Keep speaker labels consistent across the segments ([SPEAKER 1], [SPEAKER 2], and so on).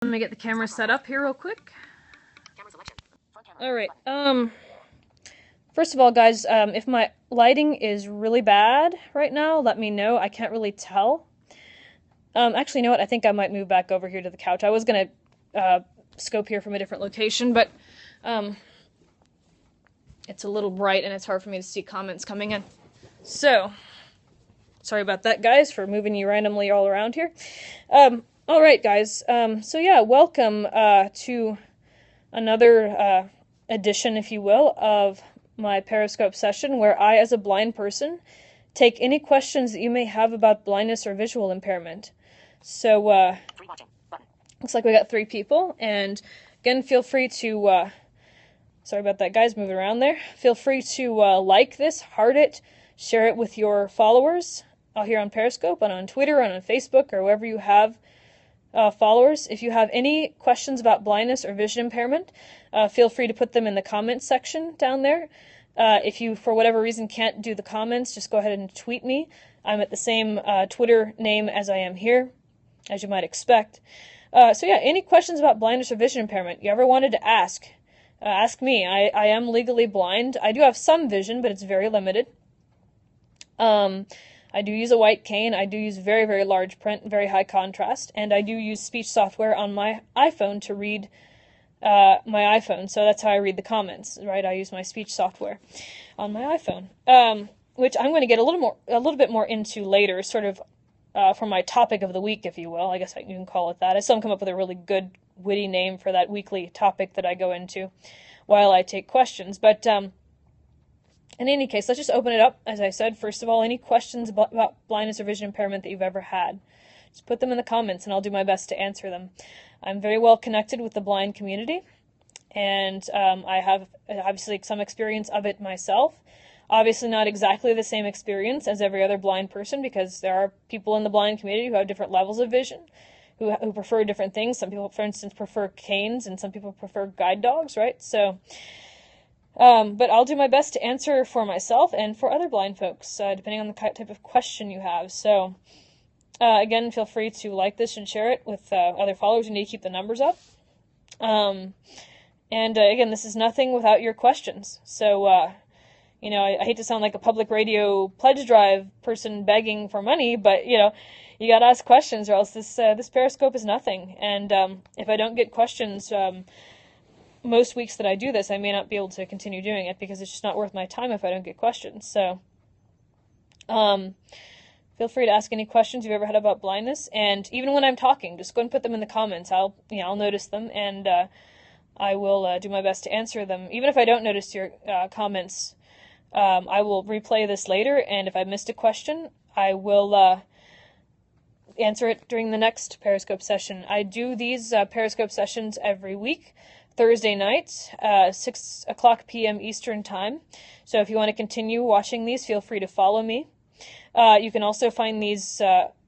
[SPEAKER 1] Let me get the camera set up here real quick. Alright, first of all, guys, if my lighting is really bad right now, let me know. I can't really tell. Actually, you know what? I think I might move back over here to the couch. I was gonna scope here from a different location, but it's a little bright and it's hard for me to see comments coming in. So, sorry about that, guys, for moving you randomly all around here. Alright, guys, so yeah, welcome to another edition, if you will, of my Periscope session, where I, as a blind person, take any questions that you may have about blindness or visual impairment. So, looks like we got 3 people, and again, feel free to, sorry about that, guys, moving around there. Feel free to like this, heart it, share it with your followers here on Periscope, and on Twitter, and on Facebook, or wherever you have followers. If you have any questions about blindness or vision impairment, feel free to put them in the comments section down there. If you, for whatever reason, can't do the comments, just go ahead and tweet me. I'm at the same Twitter name as I am here, as you might expect. So yeah, any questions about blindness or vision impairment you ever wanted to ask, ask me. I am legally blind. I do have some vision, but it's very limited. I do use a white cane, I do use very, very large print, very high contrast, and I do use speech software on my iPhone to read my iPhone, so that's how I read the comments, right? I use my speech software on my iPhone, which I'm going to get a little bit more into later, sort of for my topic of the week, if you will. I guess you can call it that. I still haven't come up with a really good, witty name for that weekly topic that I go into while I take questions, but in any case, let's just open it up. As I said, first of all, any questions about blindness or vision impairment that you've ever had, just put them in the comments and I'll do my best to answer them. I'm very well connected with the blind community, and I have obviously some experience of it myself. Obviously not exactly the same experience as every other blind person, because there are people in the blind community who have different levels of vision, who prefer different things. Some people, for instance, prefer canes, and some people prefer guide dogs, right? So but I'll do my best to answer for myself and for other blind folks, depending on the type of question you have. So, again, feel free to like this and share it with other followers. You need to keep the numbers up. And again, this is nothing without your questions. So, you know, I hate to sound like a public radio pledge drive person begging for money, but, you know, you got to ask questions, or else this Periscope is nothing. And if I don't get questions, most weeks that I do this, I may not be able to continue doing it, because it's just not worth my time if I don't get questions. So, feel free to ask any questions you've ever had about blindness, and even when I'm talking, just go and put them in the comments. I'll notice them, and I will do my best to answer them. Even if I don't notice your comments, I will replay this later, and if I missed a question, I will answer it during the next Periscope session. I do these Periscope sessions every week, Thursday nights, 6 o'clock p.m. Eastern Time. So if you want to continue watching these, feel free to follow me. You can also find these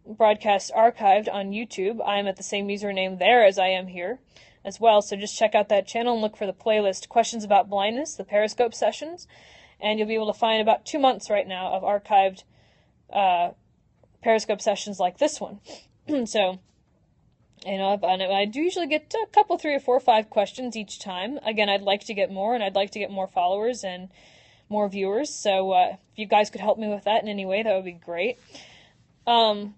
[SPEAKER 1] broadcasts archived on YouTube. I'm at the same username there as I am here as well. So just check out that channel and look for the playlist Questions About Blindness, the Periscope sessions, and you'll be able to find about 2 months right now of archived Periscope sessions like this one. So, you know, I do usually get a couple, 3 or 4 or 5 questions each time. Again, I'd like to get more, and I'd like to get more followers and more viewers. So if you guys could help me with that in any way, that would be great. So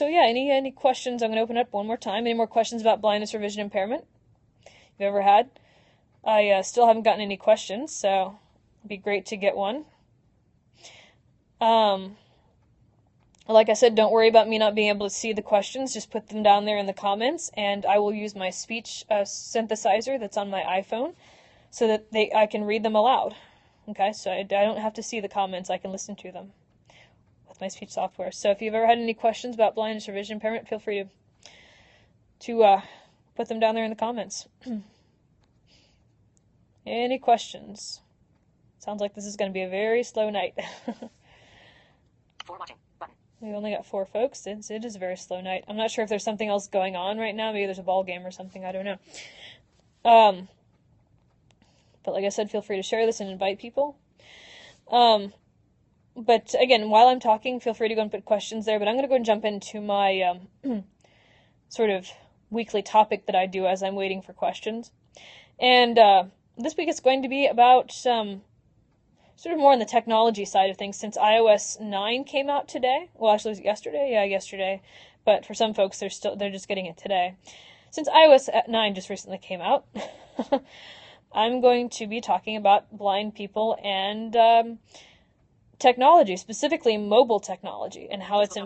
[SPEAKER 1] yeah, any questions? I'm going to open up one more time. Any more questions about blindness or vision impairment you've ever had? I still haven't gotten any questions, so it'd be great to get one. Like I said, don't worry about me not being able to see the questions. Just put them down there in the comments, and I will use my speech synthesizer that's on my iPhone so that I can read them aloud. Okay, so I don't have to see the comments. I can listen to them with my speech software. So if you've ever had any questions about blindness or vision impairment, feel free to put them down there in the comments. Any questions? Sounds like this is going to be a very slow night. We only got 4 folks. It is a very slow night. I'm not sure if there's something else going on right now. Maybe there's a ball game or something. I don't know. But like I said, feel free to share this and invite people. But again, while I'm talking, feel free to go and put questions there. But I'm going to go and jump into my sort of weekly topic that I do as I'm waiting for questions. And this week it's going to be about sort of more on the technology side of things, since iOS 9 came out today. Well, actually, it was yesterday. Yeah, yesterday. But for some folks, they're just getting it today. Since iOS 9 just recently came out, I'm going to be talking about blind people and technology, specifically mobile technology, and how it's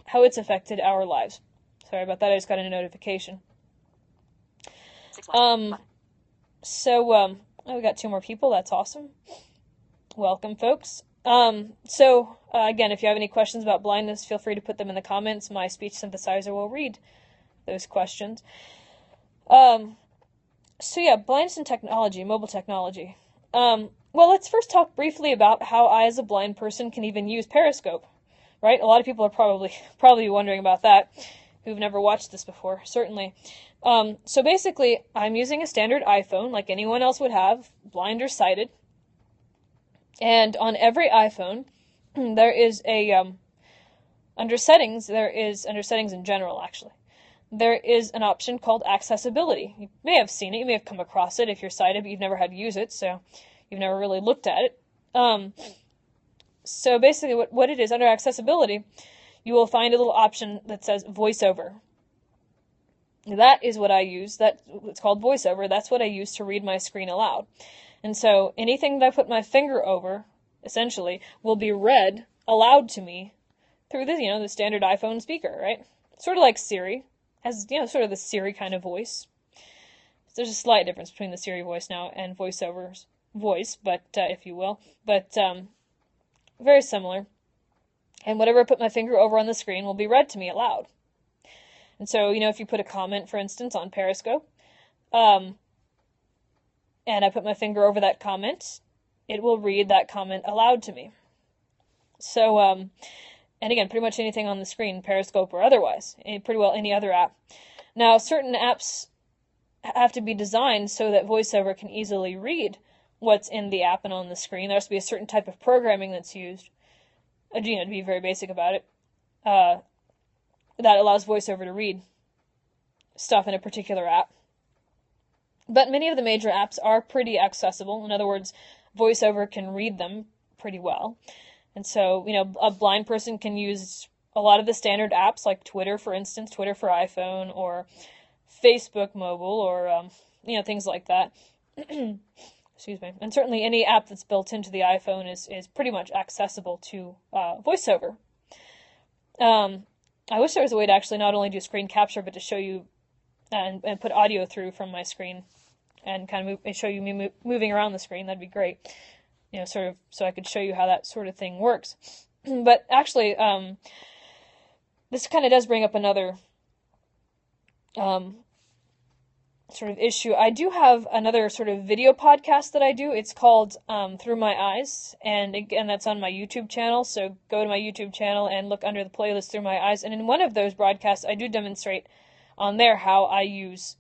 [SPEAKER 1] how it's affected our lives. Sorry about that. I just got a notification. We got 2 more people. That's awesome. Welcome, folks. Again, if you have any questions about blindness, feel free to put them in the comments. My speech synthesizer will read those questions. Blindness and technology, mobile technology. Well, let's first talk briefly about how I, as a blind person, can even use Periscope, right? A lot of people are probably wondering about that, who've never watched this before, certainly. So basically, I'm using a standard iPhone, like anyone else would have, blind or sighted. And on every iPhone, there is under settings in general, actually, there is an option called accessibility. You may have seen it, you may have come across it if you're sighted, but you've never had to use it, so you've never really looked at it. So basically what it is, under accessibility, you will find a little option that says voiceover. That is what I use. It's called voiceover. That's what I use to read my screen aloud. And so anything that I put my finger over, essentially, will be read aloud to me through the standard iPhone speaker, right? Sort of like Siri, has, sort of the Siri kind of voice. There's a slight difference between the Siri voice now and voiceover's voice, but if you will, but very similar. And whatever I put my finger over on the screen will be read to me aloud. And so, if you put a comment, for instance, on Periscope, and I put my finger over that comment, it will read that comment aloud to me. So, and again, pretty much anything on the screen, Periscope or otherwise, pretty well any other app. Now, certain apps have to be designed so that VoiceOver can easily read what's in the app and on the screen. There has to be a certain type of programming that's used, to be very basic about it, that allows VoiceOver to read stuff in a particular app. But many of the major apps are pretty accessible. In other words, VoiceOver can read them pretty well. And so, a blind person can use a lot of the standard apps, like Twitter, for instance, Twitter for iPhone, or Facebook mobile, or, things like that. Excuse me. And certainly any app that's built into the iPhone is pretty much accessible to VoiceOver. I wish there was a way to actually not only do screen capture, but to show you and put audio through from my screen and kind of show you me moving around the screen. That'd be great. Sort of, so I could show you how that sort of thing works. But actually, this kind of does bring up another sort of issue. I do have another sort of video podcast that I do. It's called Through My Eyes, and again, that's on my YouTube channel. So go to my YouTube channel and look under the playlist Through My Eyes. And in one of those broadcasts, I do demonstrate on there how I use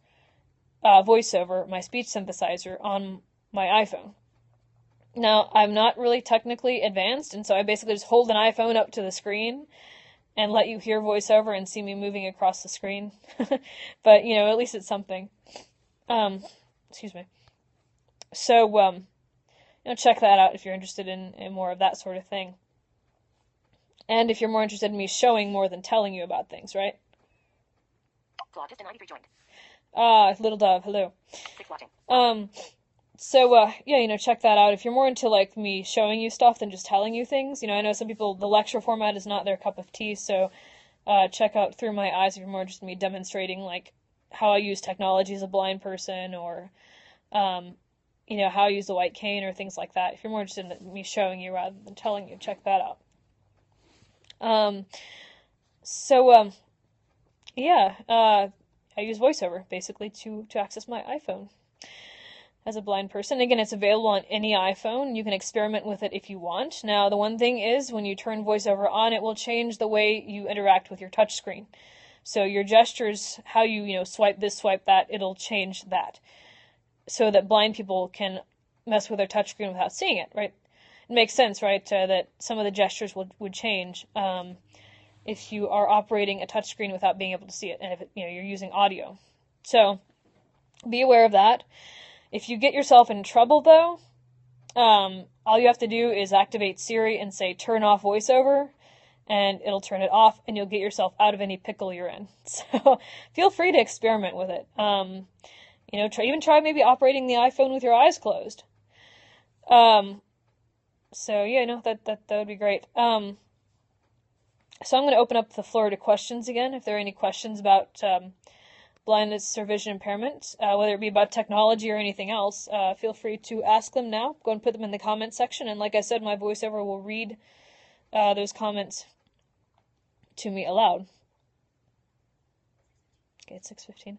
[SPEAKER 1] VoiceOver, my speech synthesizer, on my iPhone. Now, I'm not really technically advanced, and so I basically just hold an iPhone up to the screen and let you hear VoiceOver and see me moving across the screen. But, at least it's something. Excuse me. So, check that out if you're interested in more of that sort of thing. And if you're more interested in me showing more than telling you about things, right? Little Dove, hello. Check that out. If you're more into, like, me showing you stuff than just telling you things, I know some people, the lecture format is not their cup of tea, so check out Through My Eyes if you're more interested in me demonstrating, like, how I use technology as a blind person, or, how I use the white cane, or things like that. If you're more interested in me showing you rather than telling you, check that out. I use VoiceOver, basically, to access my iPhone as a blind person. Again, it's available on any iPhone. You can experiment with it if you want. Now, the one thing is, when you turn VoiceOver on, it will change the way you interact with your touchscreen. So your gestures, how you, swipe this, swipe that, it'll change that. So that blind people can mess with their touchscreen without seeing it, right? It makes sense, right, that some of the gestures would change. if you are operating a touchscreen without being able to see it, and if you're using audio. So be aware of that. If you get yourself in trouble, though, all you have to do is activate Siri and say turn off voiceover, and it'll turn it off, and you'll get yourself out of any pickle you're in. So feel free to experiment with it. Try maybe operating the iPhone with your eyes closed. That would be great. So I'm going to open up the floor to questions again. If there are any questions about blindness or vision impairment, whether it be about technology or anything else, feel free to ask them now. Go and put them in the comment section. And like I said, my voiceover will read those comments to me aloud. Okay, it's 6:15.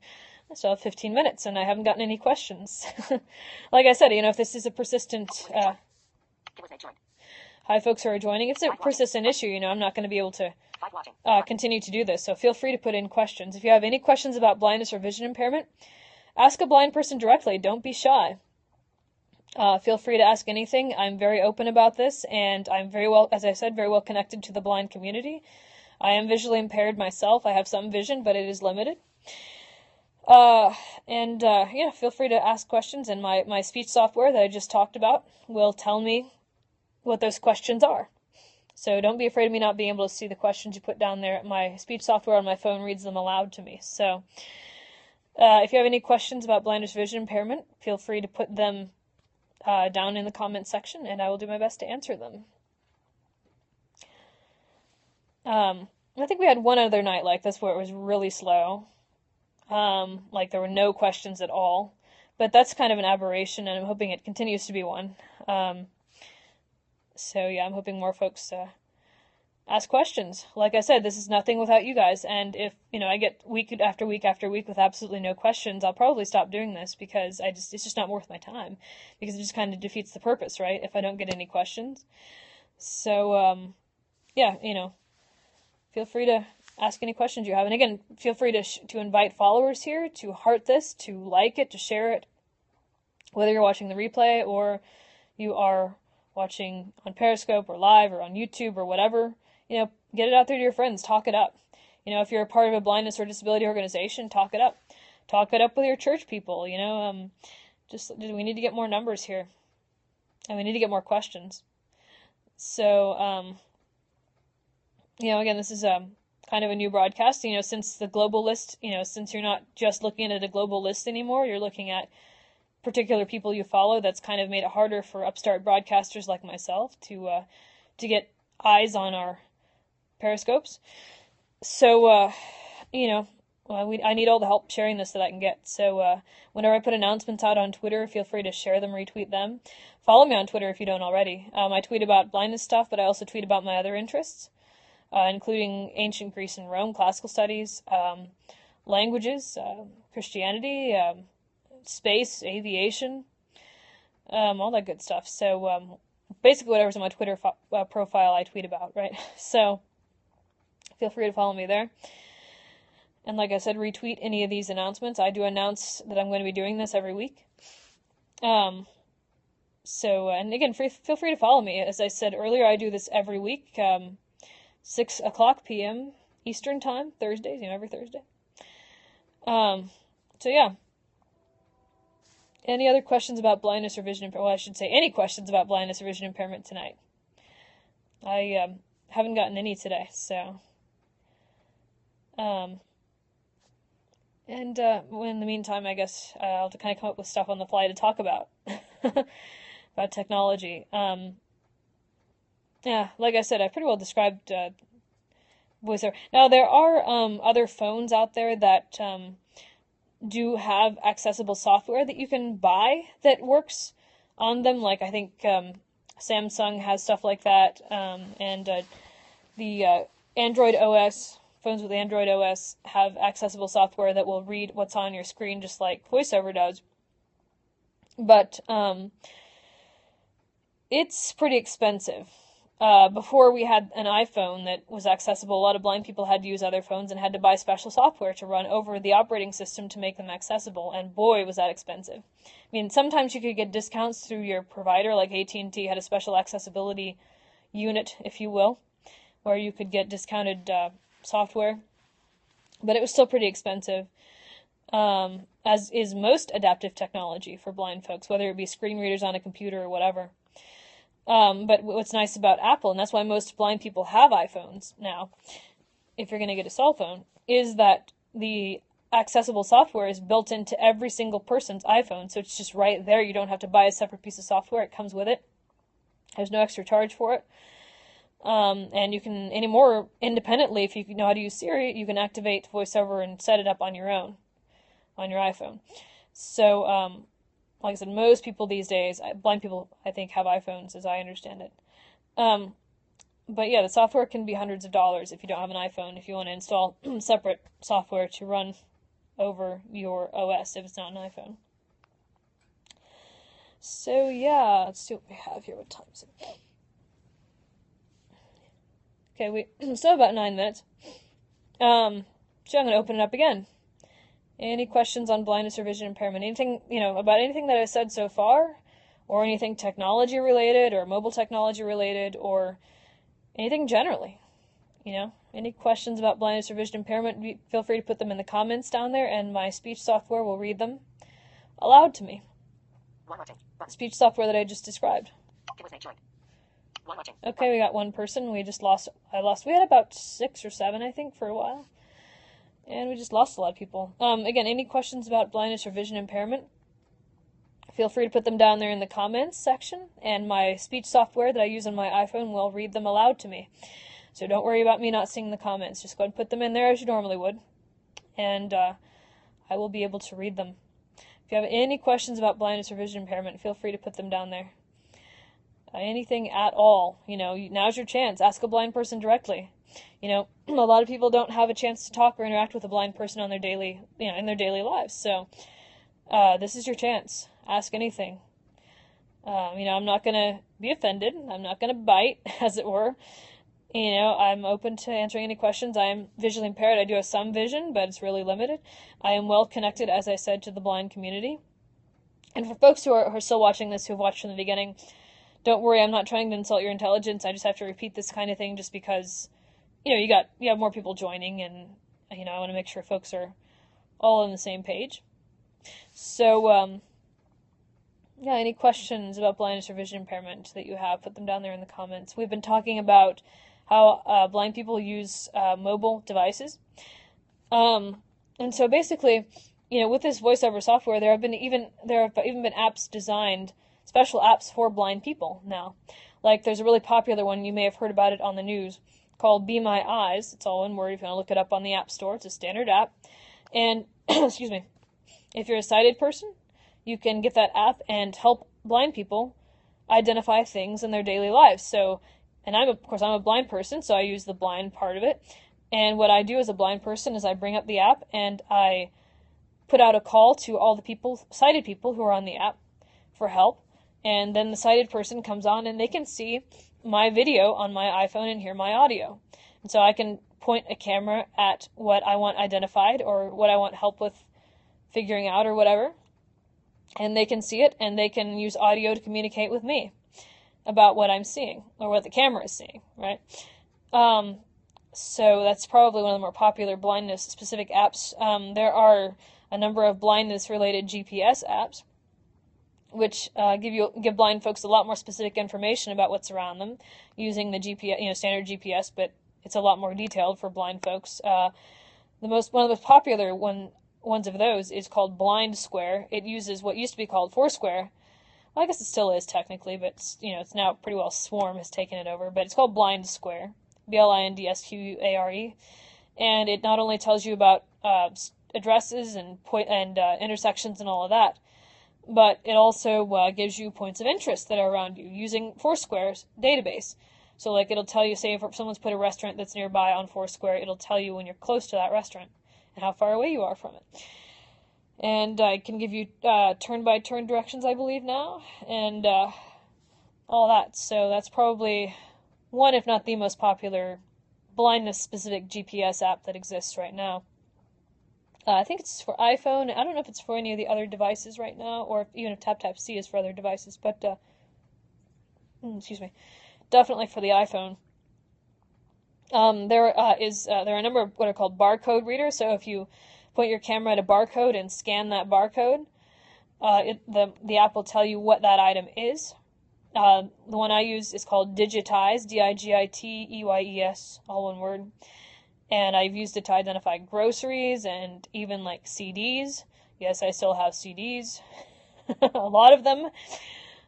[SPEAKER 1] I still have 15 minutes, and I haven't gotten any questions. Like I said, if this is a persistent... Hi, folks who are joining. If it's a persistent issue, I'm not going to be able to continue to do this. So feel free to put in questions. If you have any questions about blindness or vision impairment, ask a blind person directly. Don't be shy. Feel free to ask anything. I'm very open about this, and I'm very well connected to the blind community. I am visually impaired myself. I have some vision, but it is limited. Feel free to ask questions, and my speech software that I just talked about will tell me what those questions are. So don't be afraid of me not being able to see the questions you put down there. My speech software on my phone reads them aloud to me. So if you have any questions about blindness vision impairment, feel free to put them down in the comment section, and I will do my best to answer them. I think we had one other night like this where it was really slow. Like there were no questions at all. But that's kind of an aberration, and I'm hoping it continues to be one. I'm hoping more folks ask questions. Like I said, this is nothing without you guys, and if I get week after week after week with absolutely no questions, I'll probably stop doing this because it's just not worth my time, because it just kind of defeats the purpose, right? If I don't get any questions. So feel free to ask any questions you have, and again, feel free to invite followers here to heart this, to like it, to share it, whether you're watching the replay or you are watching on Periscope or live or on YouTube or whatever. Get it out there to your friends. Talk it up. If you're a part of a blindness or disability organization, talk it up. Talk it up with your church people. We need to get more numbers here, and we need to get more questions. So, again, this is kind of a new broadcast. Since the global list, since you're not just looking at a global list anymore, you're looking at particular people you follow. That's kind of made it harder for upstart broadcasters like myself to get eyes on our periscopes. So, I need all the help sharing this that I can get. So, whenever I put announcements out on Twitter, feel free to share them, retweet them. Follow me on Twitter if you don't already. I tweet about blindness stuff, but I also tweet about my other interests, including ancient Greece and Rome, classical studies, languages, Christianity, space, aviation, all that good stuff. So, basically whatever's on my Twitter profile, I tweet about, right? So, feel free to follow me there. And like I said, retweet any of these announcements. I do announce that I'm going to be doing this every week. And again, feel free to follow me. As I said earlier, I do this every week, 6 o'clock p.m. Eastern Time, Thursdays, every Thursday. Any other questions about blindness or vision impairment? Well, I should say any questions about blindness or vision impairment tonight. I haven't gotten any today, so... in the meantime, I guess I'll have to kind of come up with stuff on the fly to talk about, about technology. Like I said, I pretty well described voiceover. Now, there are other phones out there that do have accessible software that you can buy that works on them. Like, I think Samsung has stuff like that, and the Android OS... Phones with Android OS have accessible software that will read what's on your screen just like VoiceOver does. But it's pretty expensive. Before we had an iPhone that was accessible, a lot of blind people had to use other phones and had to buy special software to run over the operating system to make them accessible, and boy, was that expensive. I mean, sometimes you could get discounts through your provider, like AT&T had a special accessibility unit, if you will. where you could get discounted software, but it was still pretty expensive, as is most adaptive technology for blind folks, whether it be screen readers on a computer or whatever. But what's nice about Apple, and that's why most blind people have iPhones now, if you're going to get a cell phone, is that the accessible software is built into every single person's iPhone, so it's just right there. You don't have to buy a separate piece of software. It comes with it. There's no extra charge for it. And you can, anymore, independently, if you know how to use Siri, you can activate VoiceOver and set it up on your own, on your iPhone. So, like I said, most people these days, blind people, I think, have iPhones, as I understand it. But yeah, the software can be hundreds of dollars if you don't have an iPhone, if you want to install separate software to run over your OS if it's not an iPhone. So yeah, let's see what we have here. What time is it? Okay, we still have about 9 minutes. So I'm going to open it up again. Any questions on blindness or vision impairment? Anything, about anything that I've said so far? Or anything technology related or mobile technology related or anything generally? Any questions about blindness or vision impairment, feel free to put them in the comments down there, and my speech software will read them aloud to me. Speech software that I just described. Okay, we got one person. We had about 6 or 7, I think, for a while. And we just lost a lot of people. Again, any questions about blindness or vision impairment? Feel free to put them down there in the comments section, and my speech software that I use on my iPhone will read them aloud to me. So don't worry about me not seeing the comments. Just go ahead and put them in there as you normally would, and I will be able to read them. If you have any questions about blindness or vision impairment, feel free to put them down there. Anything at all, now's your chance. Ask a blind person directly. A lot of people don't have a chance to talk or interact with a blind person on their daily, in their daily lives. So this is your chance. Ask anything. I'm not going to be offended. I'm not going to bite, as it were. I'm open to answering any questions. I am visually impaired. I do have some vision, but it's really limited. I am well connected, as I said, to the blind community. And for folks who are still watching this, who have watched from the beginning, don't worry, I'm not trying to insult your intelligence. I just have to repeat this kind of thing just because, you have more people joining, and, I want to make sure folks are all on the same page. So, any questions about blindness or vision impairment that you have, put them down there in the comments. We've been talking about how blind people use mobile devices. And so basically, with this VoiceOver software, there have even been apps designed, special apps for blind people now. Like, there's a really popular one, you may have heard about it on the news, called Be My Eyes. It's all one word if you want to look it up on the App Store. It's a standard app. And, excuse me, if you're a sighted person, you can get that app and help blind people identify things in their daily lives. So, and I'm a blind person, so I use the blind part of it. And what I do as a blind person is I bring up the app and I put out a call to all the sighted people who are on the app for help. And then the sighted person comes on and they can see my video on my iPhone and hear my audio. And so I can point a camera at what I want identified or what I want help with figuring out or whatever. And they can see it, and they can use audio to communicate with me about what I'm seeing, or what the camera is seeing, right? So that's probably one of the more popular blindness-specific apps. There are a number of blindness-related GPS apps, which give blind folks a lot more specific information about what's around them, using the GPS, standard GPS, but it's a lot more detailed for blind folks. One of the most popular ones of those is called Blind Square. It uses what used to be called Foursquare. Well, I guess it still is technically, but it's now pretty well Swarm has taken it over. But it's called Blind Square, BLindSQARE, and it not only tells you about addresses and intersections and all of that, but it also gives you points of interest that are around you using Foursquare's database. So, like, it'll tell you, say, if someone's put a restaurant that's nearby on Foursquare, it'll tell you when you're close to that restaurant and how far away you are from it. And I can give you turn-by-turn directions, I believe, now, and all that. So that's probably one, if not the most popular blindness-specific GPS app that exists right now. I think it's for iPhone. I don't know if it's for any of the other devices right now, or even if TapTapC is for other devices, but, excuse me, definitely for the iPhone. There are a number of what are called barcode readers. So if you point your camera at a barcode and scan that barcode, the app will tell you what that item is. The one I use is called Digitize, Digiteyes, all one word. And I've used it to identify groceries and even like CDs. Yes, I still have CDs, a lot of them,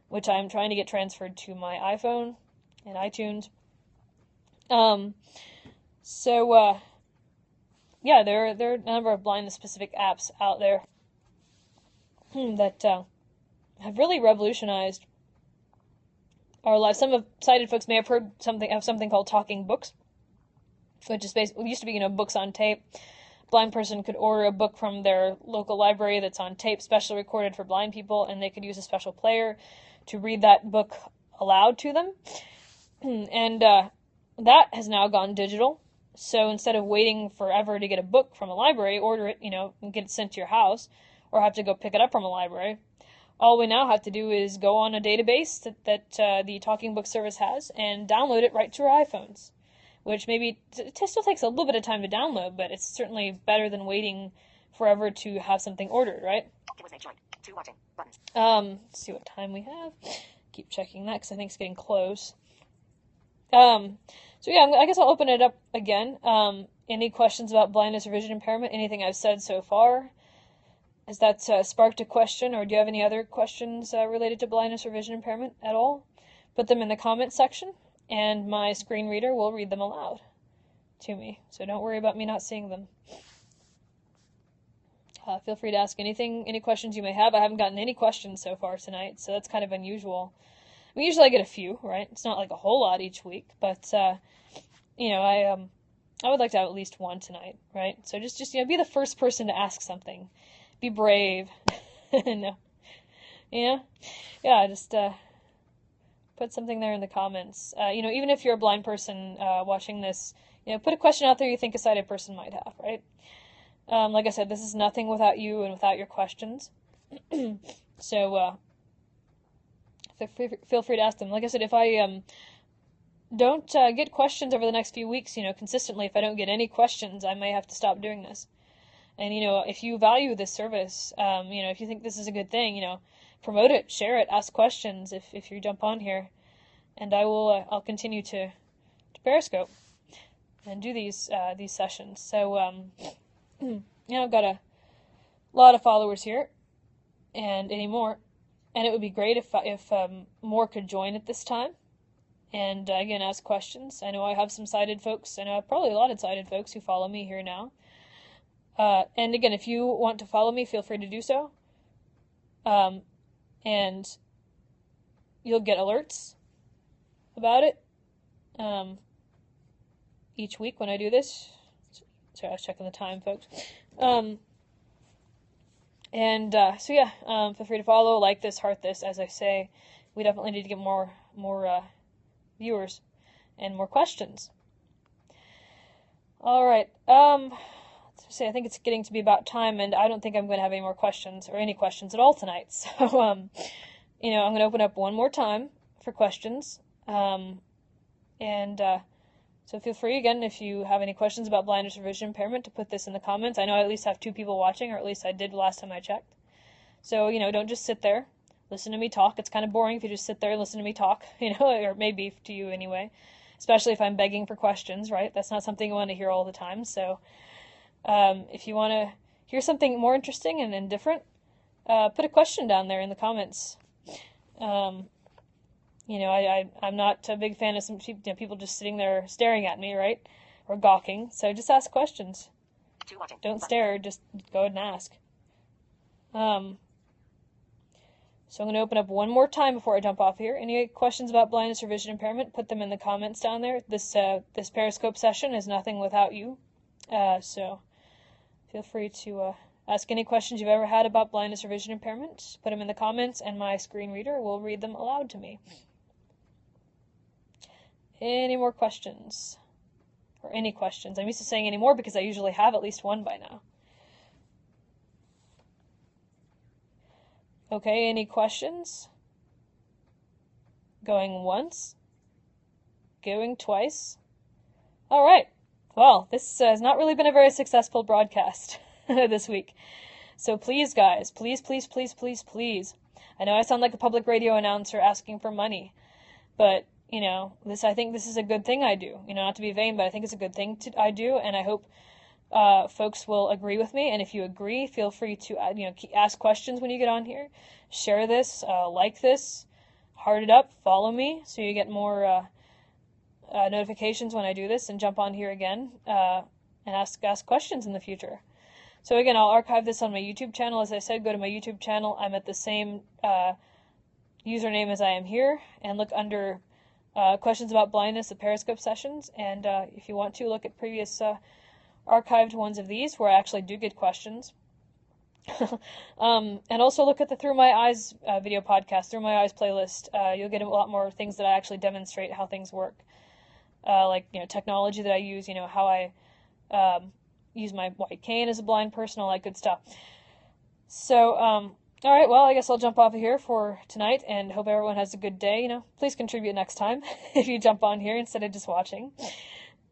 [SPEAKER 1] which I'm trying to get transferred to my iPhone and iTunes. Yeah, there are a number of blindness-specific apps out there that have really revolutionized our lives. Some of sighted folks may have heard of something called talking books, which is basically used to be, books on tape. A blind person could order a book from their local library that's on tape, specially recorded for blind people, and they could use a special player to read that book aloud to them. And that has now gone digital. So instead of waiting forever to get a book from a library, order it, and get it sent to your house, or have to go pick it up from a library, all we now have to do is go on a database that the Talking Book service has and download it right to our iPhones, which maybe still takes a little bit of time to download, but it's certainly better than waiting forever to have something ordered, right? Let's see what time we have. Keep checking that because I think it's getting close. So yeah, I guess I'll open it up again. Any questions about blindness or vision impairment? Anything I've said so far? Has that sparked a question, or do you have any other questions related to blindness or vision impairment at all? Put them in the comments section, and my screen reader will read them aloud to me. So don't worry about me not seeing them. Feel free to ask any questions you may have. I haven't gotten any questions so far tonight, so that's kind of unusual. I mean, usually I get a few, right? It's not like a whole lot each week, but I would like to have at least one tonight, right? So just be the first person to ask something. Be brave. No. Yeah, just put something there in the comments. Even if you're a blind person watching this, put a question out there you think a sighted person might have, right? Like I said, this is nothing without you and without your questions. So feel free to ask them. Like I said, if I don't get questions over the next few weeks, consistently, if I don't get any questions, I may have to stop doing this. And, if you value this service, if you think this is a good thing, promote it, share it, ask questions if you jump on here. And I'll continue to Periscope and do these sessions. So, I've got a lot of followers here and any more. And it would be great if more could join at this time. And, again, ask questions. I know I have some sighted folks. I know I have probably a lot of sighted folks who follow me here now. And again, if you want to follow me, feel free to do so. And you'll get alerts about it each week when I do this. Sorry, I was checking the time, folks. So yeah, feel free to follow, like this, heart this. As I say, we definitely need to get more viewers and more questions. All right. I think it's getting to be about time, and I don't think I'm going to have any more questions or any questions at all tonight. So, I'm going to open up one more time for questions. So feel free, again, if you have any questions about blindness or vision impairment, to put this in the comments. I know I at least have 2 people watching, or at least I did last time I checked. So, don't just sit there. Listen to me talk. It's kind of boring if you just sit there and listen to me talk, or maybe to you anyway. Especially if I'm begging for questions, right? That's not something you want to hear all the time. So, if you want to hear something more interesting and different, put a question down there in the comments. I'm not a big fan of some people just sitting there staring at me, right? Or gawking. So just ask questions. Don't stare, just go ahead and ask. So I'm going to open up one more time before I jump off here. Any questions about blindness or vision impairment, put them in the comments down there. This Periscope session is nothing without you. So feel free to ask any questions you've ever had about blindness or vision impairment. Put them in the comments, and my screen reader will read them aloud to me. Any more questions? Or any questions? I'm used to saying any more because I usually have at least one by now. Okay, any questions? Going once? Going twice? All right. Well, this has not really been a very successful broadcast this week. So please, guys, please, please, please, please, please. I know I sound like a public radio announcer asking for money, but, I think this is a good thing I do. Not to be vain, but I think it's a good thing I do, and I hope folks will agree with me. And if you agree, feel free to, ask questions when you get on here. Share this, like this, heart it up, follow me so you get more notifications when I do this, and jump on here again and ask questions in the future. So again, I'll archive this on my YouTube channel. As I said, go to my YouTube channel. I'm at the same username as I am here, and look under questions about blindness, the Periscope sessions, and if you want to, look at previous archived ones of these where I actually do get questions. And also look at the Through My Eyes video podcast, Through My Eyes playlist. You'll get a lot more things that I actually demonstrate how things work. Like, technology that I use, how I use my white cane as a blind person, all that good stuff. So, all right, well, I guess I'll jump off of here for tonight, and hope everyone has a good day. Please contribute next time if you jump on here instead of just watching.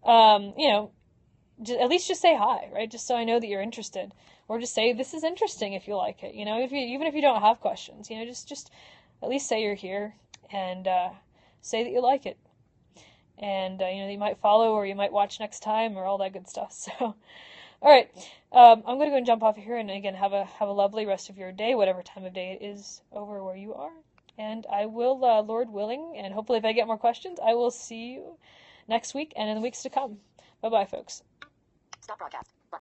[SPEAKER 1] At least just say hi, right? Just so I know that you're interested. Or just say, this is interesting if you like it. Even if you don't have questions, just at least say you're here, and say that you like it. And, you might follow, or you might watch next time, or all that good stuff. So, all right. I'm going to go and jump off of here, and again, have a lovely rest of your day, whatever time of day it is over where you are. And I will, Lord willing, and hopefully if I get more questions, I will see you next week and in the weeks to come. Bye-bye, folks.
[SPEAKER 2] Stop broadcast.